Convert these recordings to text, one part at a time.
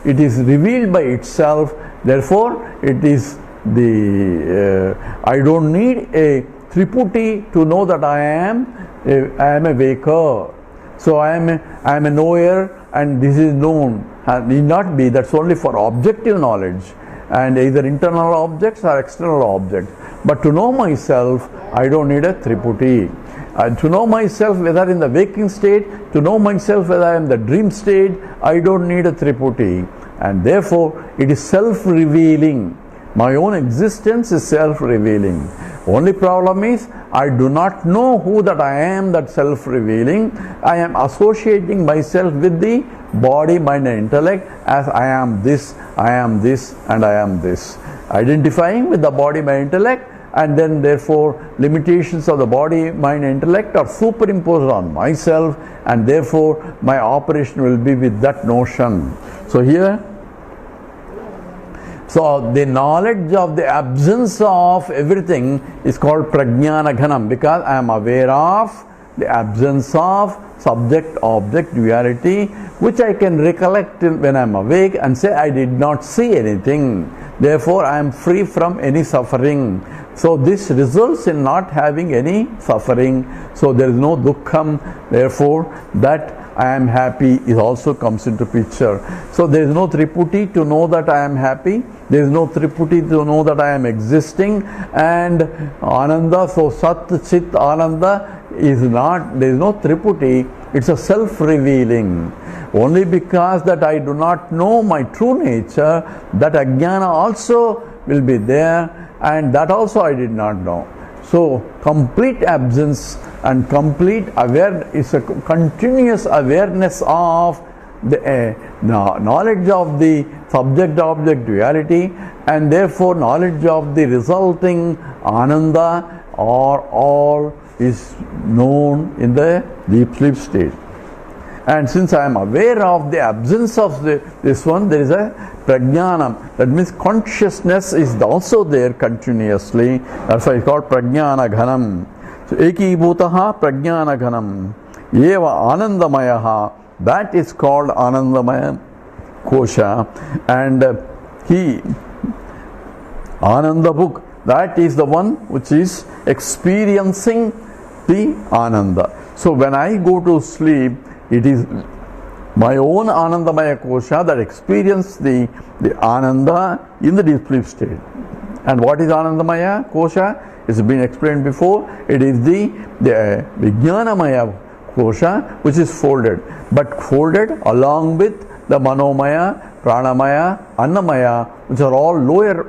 it is revealed by itself. Therefore, it is I don't need a Triputi to know that I am a waker. So I am a knower, and this is known. Need not be. That's only for objective knowledge, and either internal objects or external objects. But to know myself, I don't need a Triputi. To know myself whether in the waking state, to know myself whether I am in the dream state, I don't need a Triputi. And therefore, it is self-revealing. My own existence is self-revealing. Only problem is, I do not know who that I am, that self-revealing. I am associating myself with the body, mind and intellect as I am this, and I am this. Identifying with the body, mind, intellect, and then therefore limitations of the body, mind, intellect are superimposed on myself, and therefore my operation will be with that notion. So here, so the knowledge of the absence of everything is called prajnana ghanam, because I am aware of the absence of subject-object duality, which I can recollect when I am awake and say I did not see anything. Therefore, I am free from any suffering. So this results in not having any suffering. So there is no dukkham. Therefore, that I am happy is also comes into picture. So there is no Triputi to know that I am happy. There is no Triputi to know that I am existing. And Ananda, so Sat, Chit, Ananda is not, there is no Triputi. It's a self-revealing. Only because that I do not know my true nature, that Ajnana also will be there, and that also I did not know. So complete absence and complete awareness is a continuous awareness of the knowledge of the subject-object duality, and therefore knowledge of the resulting Ananda or all is known in the deep sleep state. And since I am aware of the absence of this one, there is a prajnanam. That means consciousness is also there continuously. That's why it's called prajnana ghanam. So ekibhutaha prajnana ghanam. Eva anandamayaha. That is called anandamaya kosha. And he, Ananda book, that is the one which is experiencing the Ananda. So when I go to sleep, it is my own Anandamaya Kosha that experience the Ananda in the deep sleep state. And what is Anandamaya Kosha? It's been explained before. It is the Vijnanamaya Kosha, which is folded. But folded along with the Manomaya, Pranamaya, Annamaya, which are all lower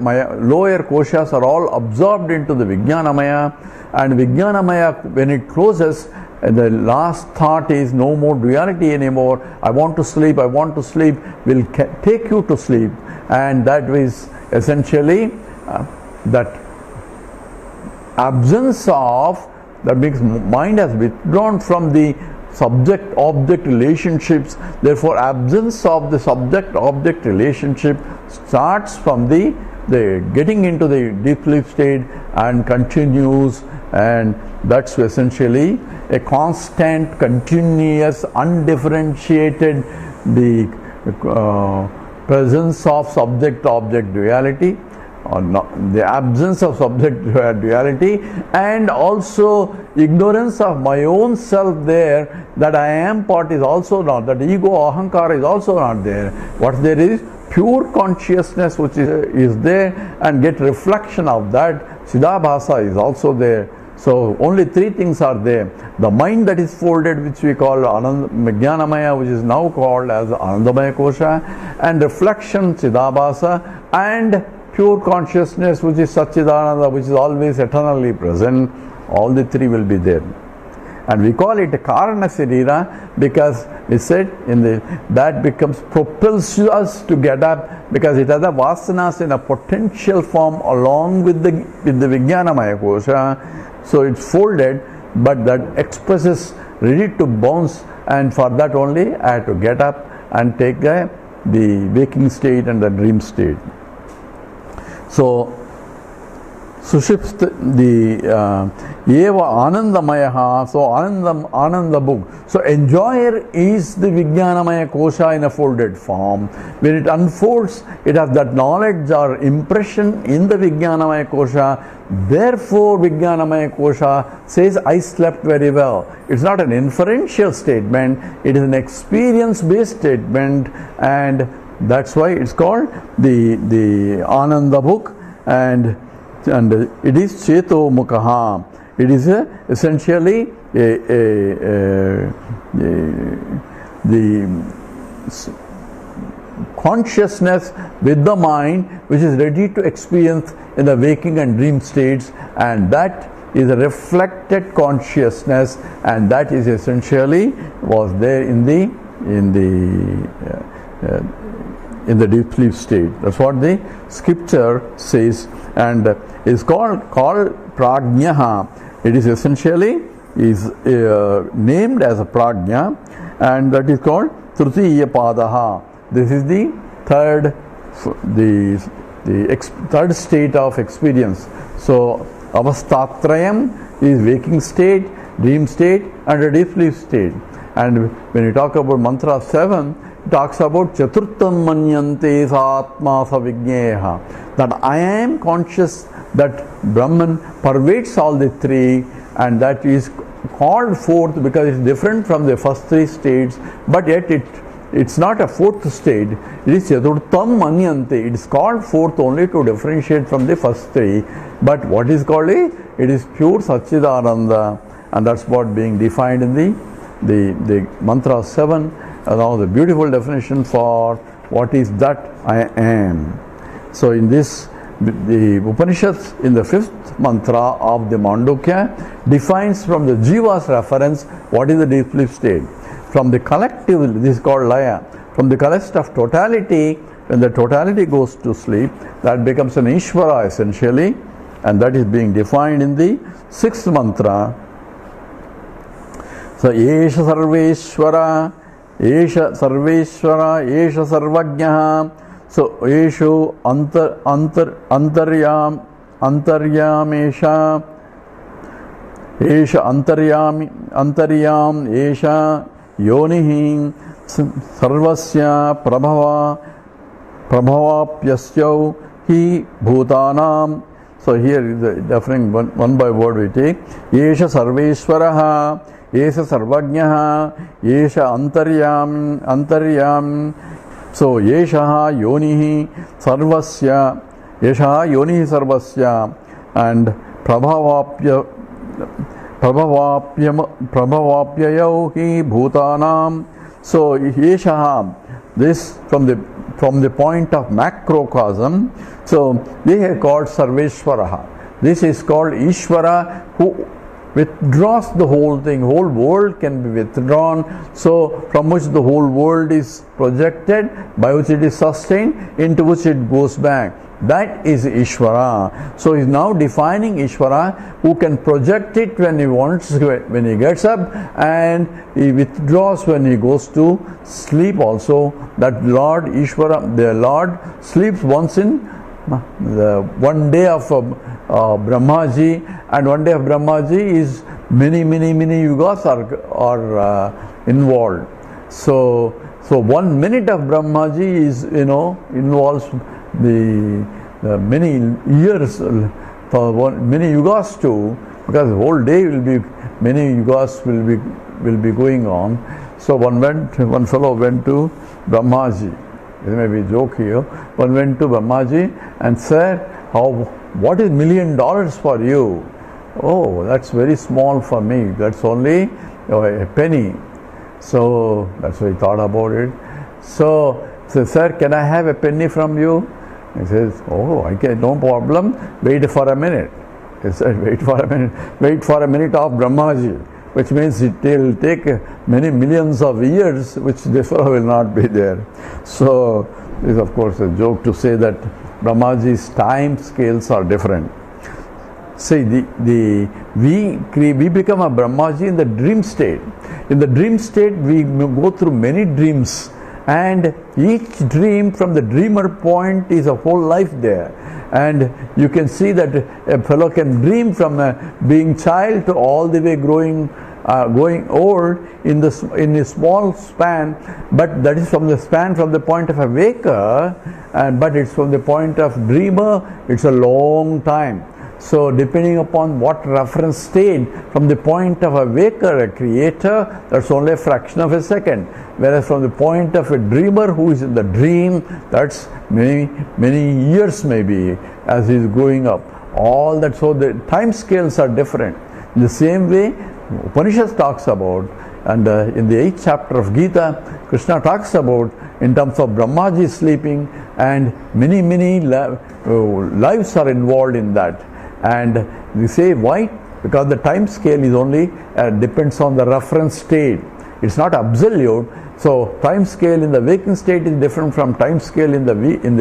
koshas are all absorbed into the Vijnanamaya. And Vijnanamaya, when it closes, the last thought is no more duality anymore. I want to sleep, will take you to sleep. And that is essentially that absence of, that means mind has withdrawn from the subject-object relationships. Therefore, absence of the subject-object relationship starts from the getting into the deep sleep state and continues, and that's essentially a constant, continuous, undifferentiated presence of subject-object duality, or not, the absence of subject duality, and also ignorance of my own self there, that I am part is also not, that ego, ahankara is also not there. What there is, pure consciousness which is there, and get reflection of that. Siddhabhasa is also there. So only three things are there. The mind that is folded, which we call Jnanamaya, which is now called as Anandamaya Kosha, and reflection, Siddhabhasa, and pure consciousness, which is Satchidananda, which is always eternally present. All the three will be there. And we call it Karana Sirira because we said that becomes propels us to get up, because it has the vasanas in a potential form along with the Vijnanamaya Kosha. So it's folded, but that expresses ready to bounce, and for that only I have to get up and take the waking state and the dream state. So Sushipt, the Eva Anandamayaha, so Ananda book. So enjoyer is the Vijnanamaya Kosha in a folded form. When it unfolds, it has that knowledge or impression in the Vijnanamaya Kosha. Therefore, Vijnanamaya Kosha says, I slept very well. It's not an inferential statement, it is an experience-based statement, and that's why it's called the Ananda book, and it is Cheto Mukha. It is essentially the consciousness with the mind which is ready to experience in the waking and dream states, and that is a reflected consciousness, and that is essentially was there in the deep sleep state. That's what the scripture says, and is called prajnaha. It is essentially named as a prajna, and that is called tritiya padaha. This is the third third state of experience. So avastatrayam is waking state, dream state, and a deep sleep state. And when you talk about mantra 7, it talks about chaturtam manyante satma savigneha, that I am conscious that Brahman pervades all the three, and that is called fourth because it's different from the first three states, but yet it's not a fourth state. It is chaturtam manyante. It is called fourth only to differentiate from the first three. But what is called it is pure Satchidananda, and that's what being defined in the mantra 7. Now the beautiful definition for what is that I am. So in this, the Upanishads in the 5th mantra of the Mandukya defines from the Jiva's reference what is the deep sleep state. From the collective, this is called Laya. From the collective of totality, when the totality goes to sleep, that becomes an Ishvara essentially, and that is being defined in the 6th mantra. So Yesha Sarveshwara, Yesha Sarveshwara, Yesha Sarvajnaha. So Yeshu Antaryamesha, Yesha Antaryam, Yesha Yonihi Sarvasya Prabhavapyasyau Hi Bhutanam. So here is the defining one by word we take. Yesha Sarveshwaraha, Yesha Sarvajnaha, Yesha Antaryam. So Yesha Yonihi Sarvasya, Yesha Yonihi Sarvasya, and Prabhavapyayau Hi Bhutanam. So Yesha, this from the point of macrocosm, so they are called Sarveshwaraha. This is called Ishvara, who withdraws the whole thing. Whole world can be withdrawn, so from which the whole world is projected, by which it is sustained, into which it goes back. That is Ishvara. So he is now defining Ishvara, who can project it when he wants, when he gets up, and he withdraws when he goes to sleep also. That Lord Ishvara, the Lord, sleeps once in the one day of Brahmaji, and one day of Brahmaji is many yugas are involved. So 1 minute of Brahmaji is, involves the many years, many yugas too, because the whole day will be, many yugas will be going on. So one fellow went to Brahmaji. This may be a joke here. One went to Brahmaji and said, what is $1 million for you? Oh, that's very small for me. That's only a penny. So that's why he thought about it. So sir, can I have a penny from you? He says, oh, I can, no problem. Wait for a minute. He said, wait for a minute of Brahmaji, which means it will take many millions of years, which this fellow will not be there. So this is of course a joke to say that Brahmaji's time scales are different. See, we become a Brahmaji in the dream state. In the dream state, we go through many dreams, and each dream from the dreamer point is a whole life there. And you can see that a fellow can dream from being child to all the way going old in a small span, but that is from the span from the point of a waker, but it's from the point of dreamer, it's a long time. So depending upon what reference state, from the point of a waker, a creator, that's only a fraction of a second. Whereas from the point of a dreamer who is in the dream, that's many years maybe as he is growing up. All that, so the time scales are different. In the same way, Upanishad talks about, and in the 8th chapter of Gita, Krishna talks about in terms of Brahmaji sleeping, and many lives are involved in that. And we say why? Because the time scale is only depends on the reference state. It's not absolute. So time scale in the waking state is different from time scale in the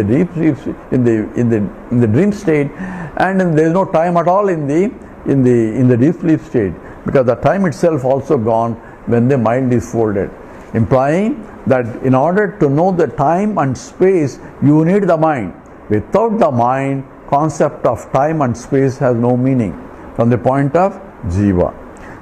deep sleep, in the dream state, and there is no time at all in the deep sleep state, because the time itself also gone when the mind is folded, implying that in order to know the time and space, you need the mind. Without the mind, concept of time and space has no meaning from the point of Jiva.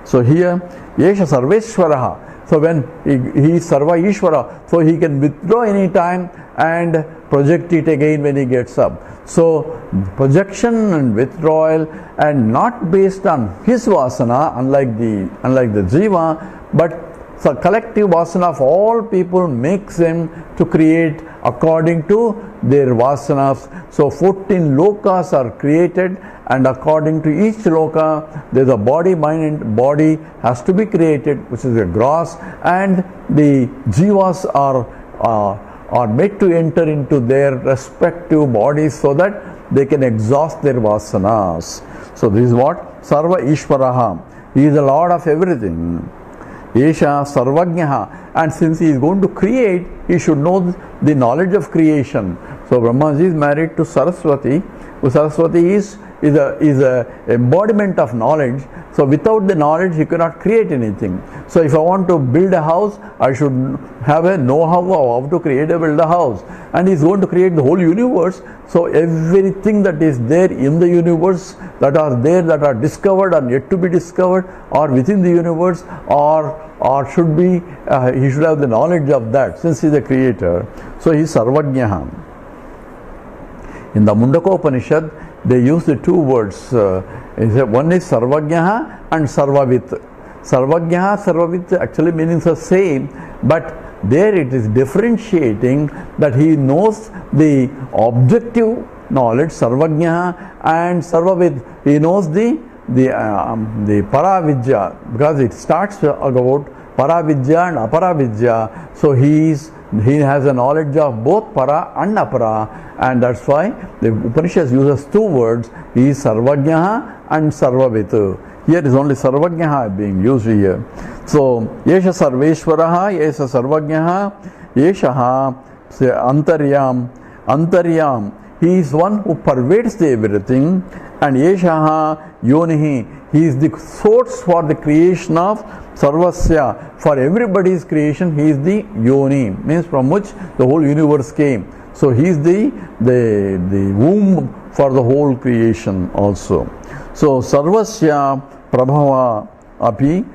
So here, Yesha Sarveshwaraha. So when he is Sarva Ishvara, so he can withdraw any time and project it again when he gets up. So projection and withdrawal, and not based on his vasana, unlike the Jiva, but the collective vasana of all people makes them to create according to their vasanas. So 14 lokas are created, and according to each loka, there's a body, mind, and body has to be created, which is a gross, and the jivas are made to enter into their respective bodies so that they can exhaust their vasanas. So this is what Sarva Ishvaraha. He is the Lord of everything. Yesha Sarvajnaha, and since he is going to create, he should know the knowledge of creation. So Brahmaji is married to Saraswati, who Saraswati is a embodiment of knowledge. So without the knowledge, he cannot create anything. So if I want to build a house, I should have a know-how of how to build a house. And he is going to create the whole universe. So everything that is there in the universe, that are discovered and yet to be discovered, or within the universe, or should be, he should have the knowledge of that, since he is a creator. So he is Sarvajnaha. In the Mundaka Upanishad, they use the two words. One is Sarvajnaha and Sarvavit. Sarvajnaha, Sarvavit actually means the same, but there it is differentiating that he knows the objective knowledge, Sarvajnaha, and Sarvavit. He knows the Paravidya, because it starts about Paravidya and Aparavidya. So he has a knowledge of both Para and Apara, and that's why the Upanishad uses two words. He is Sarvajnaha and Sarvavit. Here is only Sarvajnaha being used here. So Yesha Sarveshwaraha, Yesha Sarvajnaha, Yeshaha Antaryam. He is one who pervades the everything, and Yeshaha Yonihi. He is the source for the creation of Sarvasya. For everybody's creation, he is the Yoni, means from which the whole universe came. So he is the womb for the whole creation also. So Sarvasya Prabhava Api.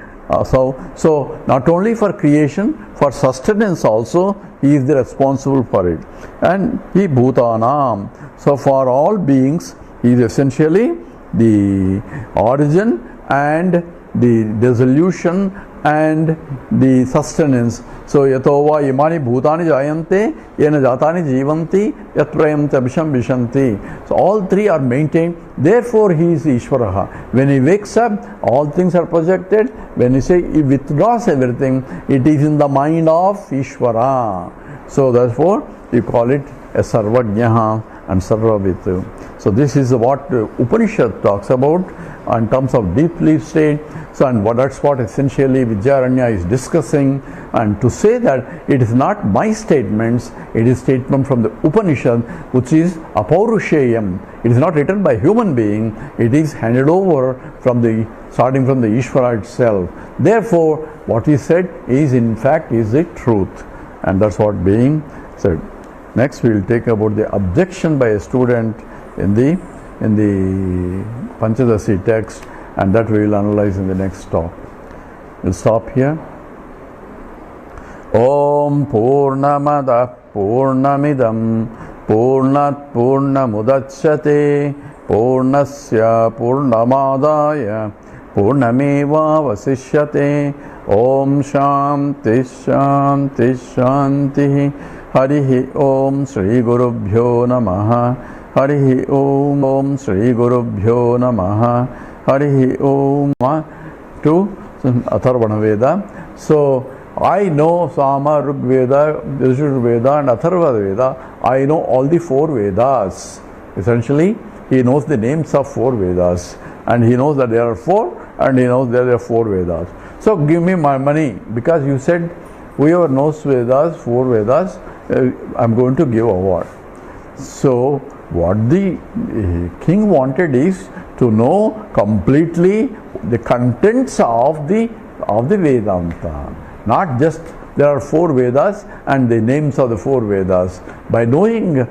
So not only for creation, for sustenance also, he is the responsible for it. And he Bhutanam. So for all beings, he is essentially the origin and the dissolution and the sustenance. So yatova imani bhutani jayante yena jatani jivanti yatrayam tabisham vishanti. So all three are maintained. Therefore he is Ishvaraha. When he wakes up, all things are projected. When he withdraws everything, it is in the mind of Ishvara. So therefore you call it a Sarvajnaha and Sarvavit. So this is what Upanishad talks about in terms of deep sleep state. So and that's what essentially Vidyaranya is discussing. And to say that it is not my statements, it is statement from the Upanishad, which is Apaurusheyam. It is not written by human being, it is handed over starting from the Ishvara itself. Therefore, what is said is in fact is the truth. And that's what being said. Next we will take about the objection by a student in the Panchadasi text, and that we will analyze in the next talk. We'll stop here. Om Purnamada Purnamidam Purnat Purnamudachyate Purnasya Purnamadaya Purnameva Vasishyate. Om Shanti Shanti Shanti. Harihi Om Shri Gurubhyo Namaha. Harihi Om Shri Gurubhyo Namaha. Harihi Om. To Atharvana Veda. So I know Sama, Rig Veda, Yajur Veda and Atharva Veda. I know all the 4 Vedas. Essentially, he knows the names of 4 Vedas, and he knows that there are 4, and he knows that there are 4 Vedas. So give me my money, because you said whoever knows Vedas, 4 Vedas, I'm going to give award. So what the king wanted is to know completely the contents of the Vedanta. Not just there are 4 Vedas and the names of the 4 Vedas. By knowing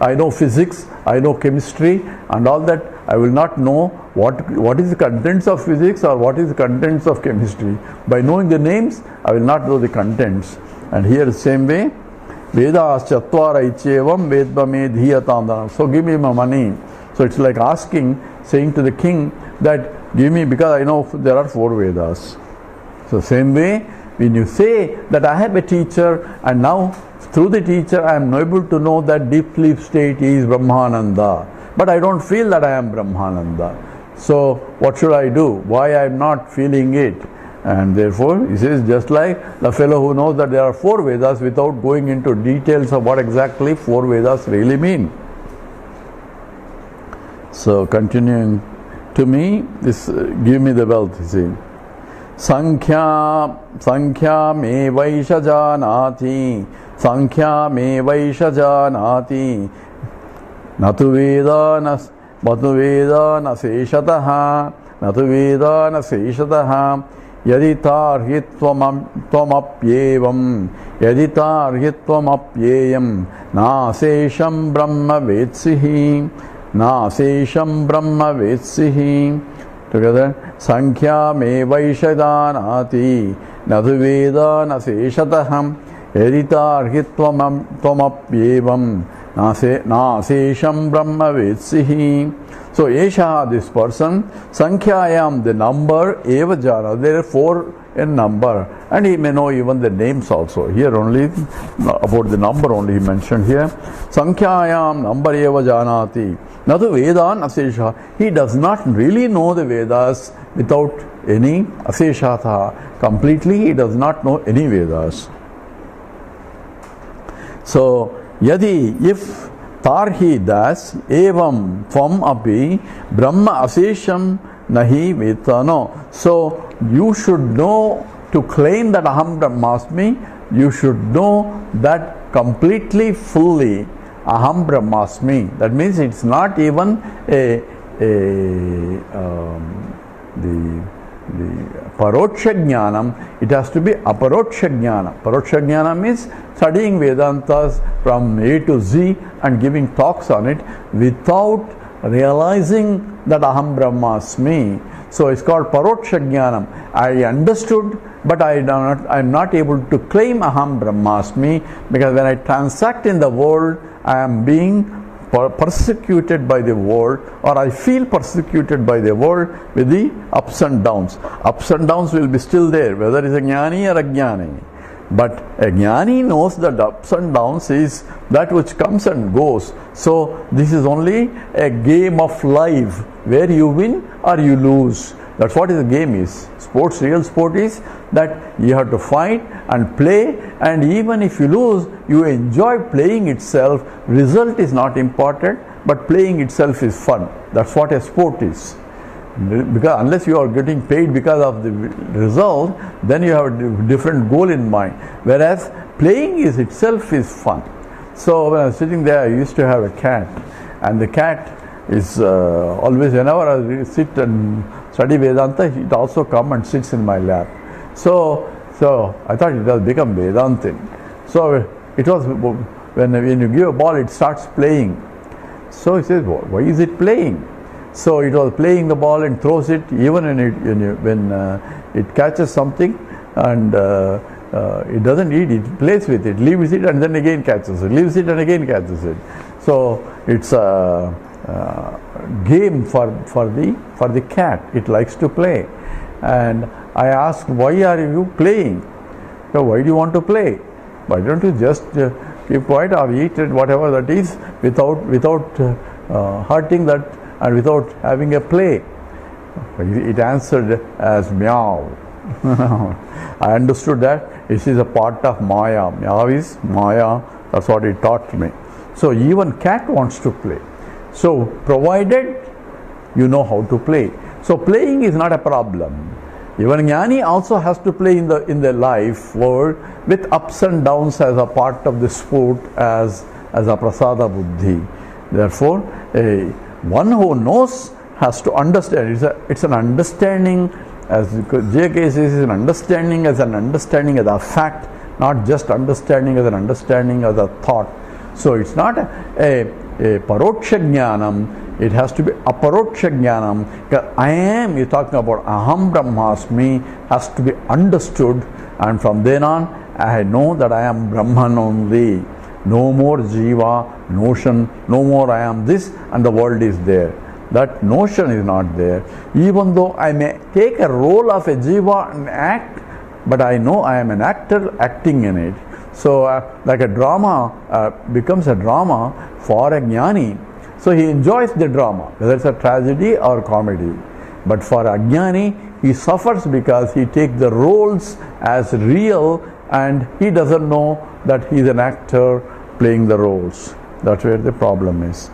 I know physics, I know chemistry and all that, I will not know what is the contents of physics or what is the contents of chemistry. By knowing the names, I will not know the contents. And here the same way, Vedas Chatvara Ichevam Vedbame Dhiyatam. So give me my money. So it's like saying to the king that give me, because I know there are 4 Vedas. So same way, when you say that I have a teacher and now through the teacher I am able to know that deep sleep state is Brahmananda, but I don't feel that I am Brahmananda. So what should I do? Why I am not feeling it? And therefore he says, just like the fellow who knows that there are 4 Vedas without going into details of what exactly 4 Vedas really mean. So continuing to me, this give me the wealth, you see. Sankhya me vaisha janati, Sankhya me vaisha janati, Natu veda na seshataha, Natu veda na seshataha, Yaditarhitvam apyeyam, Na sesham brahma vetsihi, Na sesham brahma vetsihi. Together, Sankhya me vaishadanati, Nadu veda na seshataham, Editarhitvam apyevam, Na sesham brahma vetsihi. So, Esha, this person, Sankhya, the number, Eva jana, there are 4 in number, and he may know even the names also. Here only, about the number only he mentioned here. Sankhya, number Eva janati. Nadu Vedan Asesha. He does not really know the Vedas without any Aseshatha. Completely he does not know any Vedas. So, Yadi, if Tarhi das evam tvam api Brahma Asesham nahi vetano. So, you should know, to claim that Aham Brahmasmi, you should know that completely, fully. Aham Brahmasmi. That means it's not even the Paroksha Jnanam, it has to be Aparoksha Jnana. Paroksha Jnana means studying Vedantas from A to Z and giving talks on it without realizing that Aham Brahmasmi. So it's called Paroksha Jnanam. I understood, but I am not able to claim Aham Brahmasmi, because when I transact in the world, I am being persecuted by the world, or I feel persecuted by the world with the ups and downs. Ups and downs will be still there, whether it's a jnani or a jnani. But a jnani knows that ups and downs is that which comes and goes. So this is only a game of life where you win or you lose. That's what the game is. Sports, real sport is that you have to fight and play, and even if you lose, you enjoy playing itself. Result is not important, but playing itself is fun. That's what a sport is. Because unless you are getting paid because of the result, then you have a different goal in mind. Whereas playing itself is fun. So when I was sitting there, I used to have a cat, and the cat is always, whenever I sit and study Vedanta, it also comes and sits in my lap. So I thought it has become Vedantin. So it was when you give a ball, it starts playing. So he says, why is it playing? So it was playing the ball and throws it, even when it catches something and it doesn't eat it, plays with it, leaves it and then again catches it, leaves it and again catches it. So it's a game for the cat. It likes to play. And I asked, why are you playing? So why do you want to play? Why don't you just keep quiet or eat it, whatever that is, without hurting that and without having a play? It answered as meow. I understood that this is a part of Maya. Meow is Maya. That's what it taught me. So even cat wants to play. So provided you know how to play. So playing is not a problem. Even Jnani also has to play in the life world with ups and downs as a part of the sport, as a prasada buddhi. Therefore, one who knows has to understand. It's an understanding, as J.K. says, is an understanding as a fact, not just understanding as an understanding as a thought. So it's not a paroksha jnanam. It has to be aparoksha jnanam. I am, you're talking about aham brahmasmi, has to be understood, and from then on I know that I am Brahman only. No more jiva, notion, no more I am this and the world is there. That notion is not there. Even though I may take a role of a jiva and act, but I know I am an actor acting in it. So like a drama becomes a drama for a jnani. So he enjoys the drama, whether it's a tragedy or comedy. But for Ajnani, he suffers because he takes the roles as real and he doesn't know that he is an actor playing the roles. That's where the problem is.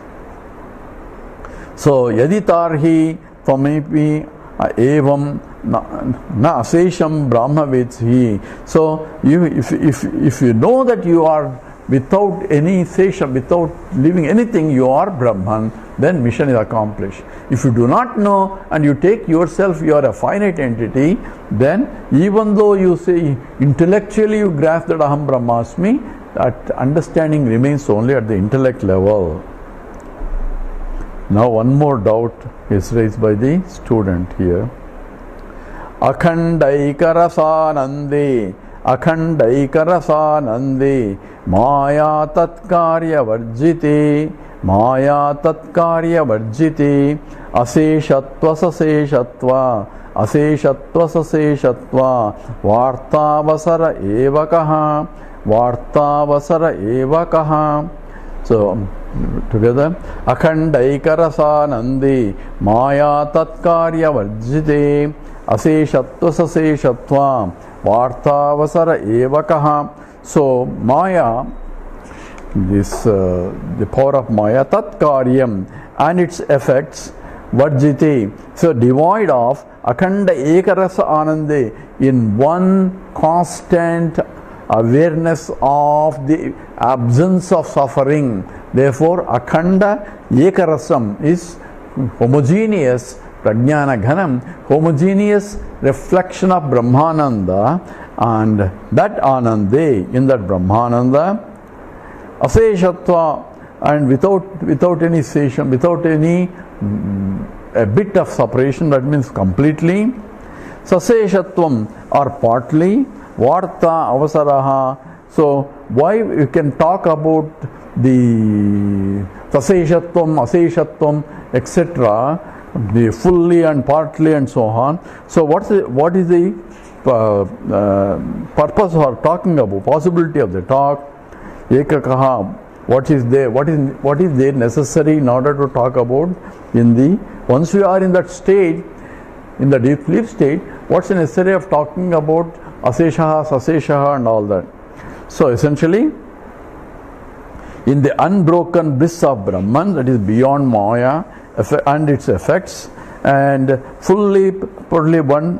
So, yadi tarhi tvamepi evam na asesham brahmavedhi. So, if you know that you are without any sesham, without leaving anything, you are Brahman, then mission is accomplished. If you do not know and you take yourself, you are a finite entity, then even though you say intellectually you grasp that aham brahmasmi, that understanding remains only at the intellect level. Now one more doubt is raised by the student here. Akhandaikarasanande Akhandaikarasanande Maya tatkarya varjite Aseshatva saseshatva Vartavasara evakaha. So together, Akhandaikarasanande Maya tatkarya varjite Aseshatva saseshatva Vartavasara evakaha. So Maya, the power of Maya, tatkaryam, and its effects, varjite, so devoid of akhanda ekarasa anande, in one constant awareness of the absence of suffering. Therefore, akhanda ekarasam is homogeneous prajnana ghanam, homogeneous reflection of Brahmananda, and that Anande, in that Brahmananda, aseshatva, and without any sesham, without any a bit of separation, that means completely, saseshatvam, or partly, varta avasaraha. So why you can talk about the saseshatvam, aseshatvam, etc., the fully and partly and so on. So what is the purpose of talking about, possibility of the talk? Ekakaha, what is there necessary in order to talk about once we are in that state, in the deep sleep state, what's the necessary of talking about aseshaha, saseshaha and all that? So essentially, in the unbroken bliss of Brahman, that is beyond Maya and its effects, and fully one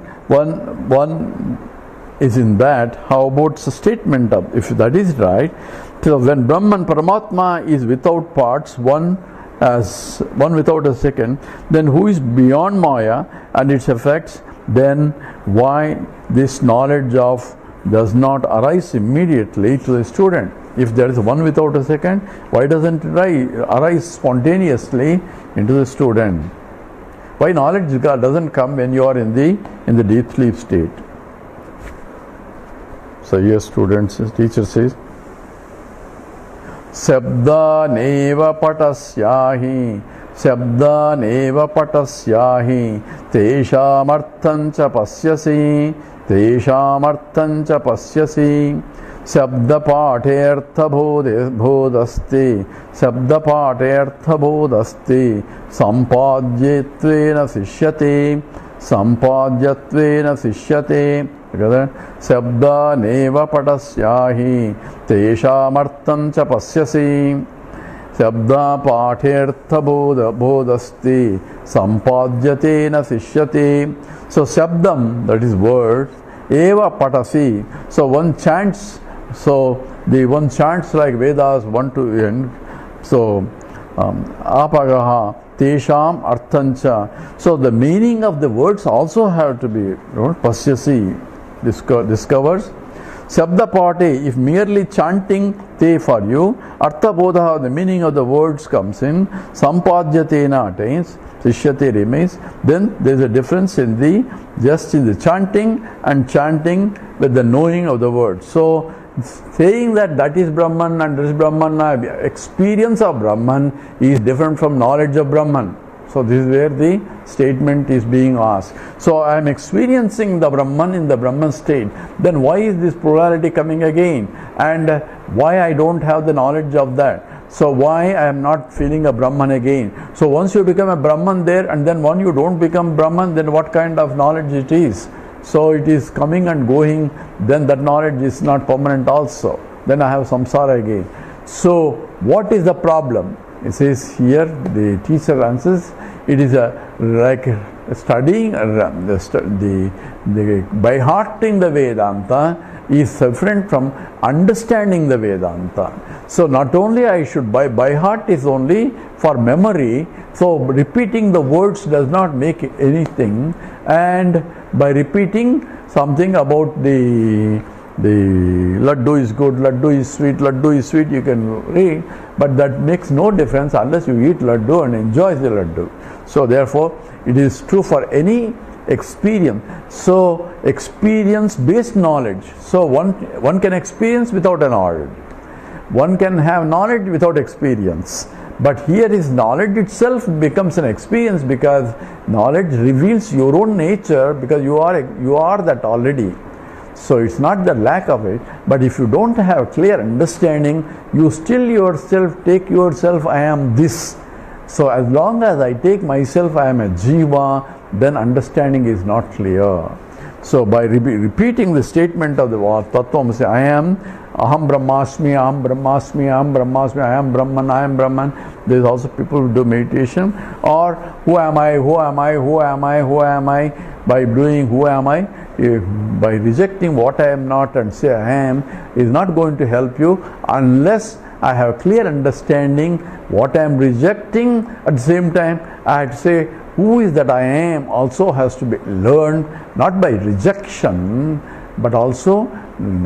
is in that. How about the statement of, if that is right, so when Brahman Paramatma is without parts, one without a second, then who is beyond Maya and its effects, then why this knowledge of does not arise immediately to the student? If there is one without a second, why doesn't it arise spontaneously into the student? Why knowledge doesn't come when you are in the deep sleep state? So here students, teacher says, Sabda neva patasyahi Sabda neva patasyahi Teshamarthancha pasyasi Teshamarthancha pasyasi Sabda patertha bodhasti Sabda patertha bodhasti Sampadyetvena sishyate Sampadyattvena sishyate Sabda neva patasyahi Teshamarthancha pasyasi Sabda patertha bodhasti Sampadyatena sishyate. So Sabdam, that is words, eva patasi. So one chants, so the one chants like Vedas 1 to end. So apagaha tesham arthancha. So the meaning of the words also have to be pasyasi, discovers. Sabda pate, if merely chanting te for you, artha bodha, the meaning of the words comes in, sampadyatena attains, sishyate remains. Then there is a difference in the chanting and chanting with the knowing of the words. So saying that is Brahman and this is Brahman, experience of Brahman is different from knowledge of Brahman. So this is where the statement is being asked. So I am experiencing the Brahman in the Brahman state. Then why is this plurality coming again? And why I don't have the knowledge of that? So why I am not feeling a Brahman again? So once you become a Brahman there and then when you don't become Brahman, then what kind of knowledge it is? So it is coming and going, then that knowledge is not permanent also. Then I have samsara again. So what is the problem? It says here, the teacher answers, it is like studying, by hearting the Vedanta is different from understanding the Vedanta. So not only I should, by heart is only for memory, so repeating the words does not make anything, and by repeating something about the laddu is good, laddu is sweet, you can read, but that makes no difference unless you eat laddu and enjoy the laddu. So therefore, it is true for any experience. So experience based knowledge. So one can experience without a knowledge. One can have knowledge without experience. But here is knowledge itself becomes an experience because knowledge reveals your own nature because you are that already. So it's not the lack of it, but if you don't have clear understanding, you still yourself take yourself, I am this. So as long as I take myself, I am a jiva, then understanding is not clear. So by repeating the statement of the Tattvamasi, I am, aham brahmasmi, aham brahmasmi, aham brahmasmi, I am Brahman, I am Brahman. There is also people who do meditation, or who am I, who am I, who am I, who am I. By doing who am I, by rejecting what I am not and say I am, is not going to help you unless I have clear understanding what I am rejecting. At the same time, I have to say who is that I am also has to be learned, not by rejection, but also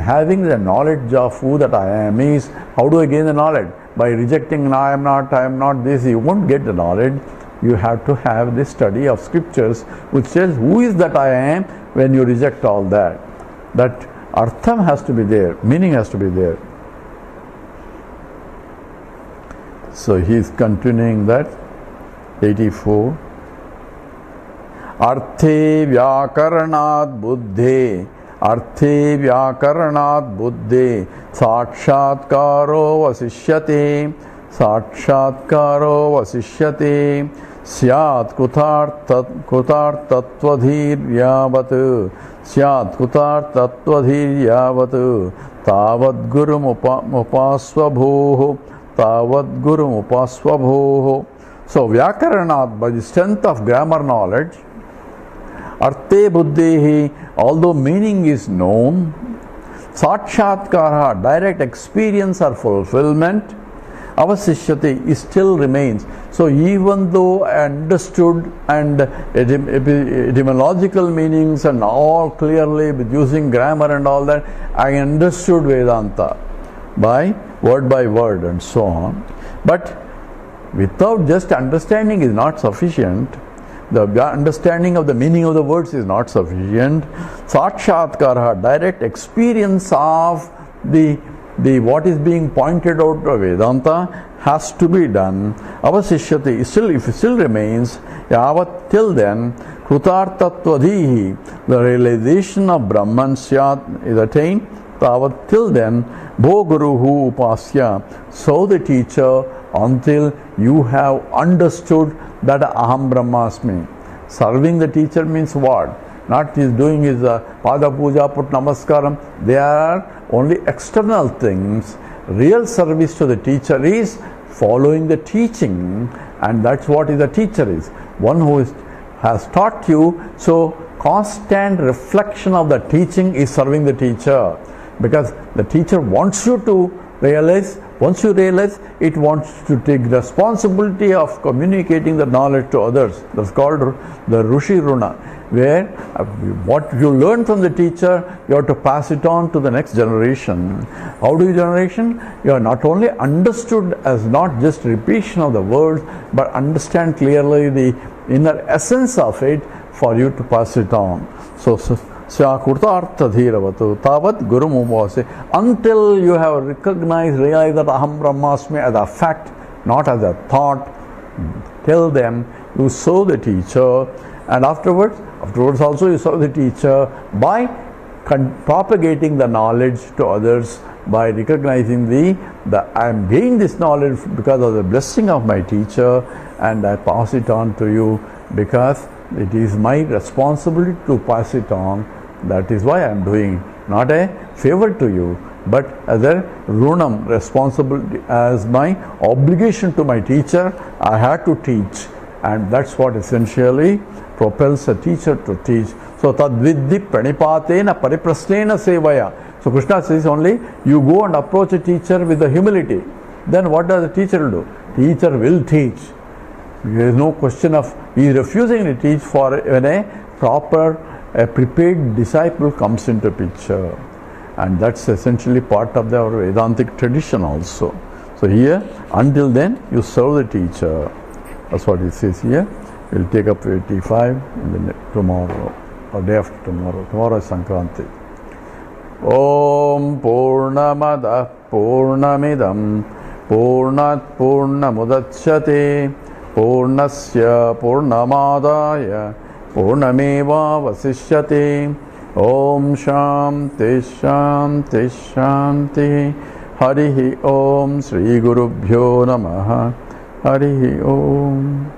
having the knowledge of who that I am is. How do I gain the knowledge? By rejecting I am not this, you won't get the knowledge. You have to have the study of scriptures which tells who is that I am. When you reject all that, that artham has to be there, meaning has to be there. So he is continuing that, 84. Arthe vyakaranat buddhe, arthe vyakaranat buddhe, sakshatkaro vasishyate, sakshatkaro vasishyate, syat kutartattvadhiryavat, syat kutartattvadhiryavat, tavad gurum upasvabhoh, tavad gurum upasvabhoh. So vyakaranat, by the strength of grammar knowledge, arthe buddhehi, although meaning is known, sakshatkara, direct experience or fulfillment, avasishyate, still remains. So even though I understood and etymological meanings and all clearly with using grammar and all that, I understood Vedanta. by word and so on. But without just understanding is not sufficient. The understanding of the meaning of the words is not sufficient. Sakshatkara, direct experience of the what is being pointed out of Vedanta has to be done. Avasishyati, if it still remains, yavat till then, krutartattvadhihi, the realization of Brahman syat is attained. Tavat till then, bho guruhu upasya, so the teacher until you have understood that aham brahmasmi. Serving the teacher means what? Not his doing his pada puja, put namaskaram. They are only external things. Real service to the teacher is following the teaching, and that's what the teacher is. One who has taught you, so constant reflection of the teaching is serving the teacher, because the teacher wants you to realize. Once you realize, it wants to take responsibility of communicating the knowledge to others. That's called the Rushi Runa, where what you learn from the teacher, you have to pass it on to the next generation. How do you generation? You are not only understood as not just repetition of the words, but understand clearly the inner essence of it for you to pass it on. So Kurtartadhiravatu Tavat Guru Mumvase, until you have recognized, realized that Aham Brahmasmi as a fact, not as a thought, till then you serve the teacher, and afterwards also you serve the teacher by propagating the knowledge to others, by recognizing I am gaining this knowledge because of the blessing of my teacher, and I pass it on to you because it is my responsibility to pass it on. That is why I am doing, not a favor to you, but as a runam, responsibility, as my obligation to my teacher. I had to teach, and that's what essentially propels a teacher to teach. So tadvidhi pranipatena pariprasnena sevaya. So Krishna says only you go and approach a teacher with the humility. Then what does the teacher do? Teacher will teach. There is no question of he is refusing to teach for when a prepared disciple comes into picture, and that's essentially part of our Vedantic tradition also. So here, until then, you serve the teacher. That's what it says here. We'll take up 85 tomorrow or day after tomorrow. Tomorrow is Sankranti. Om Purnamada Purnamidam Purnat Purnamudachyate Purnasya Purnamadaya Purnameva Vasishyate. Om Shanti Shanti Shanti. Harihi Om Sri Gurubhyo Namaha. Harihi Om.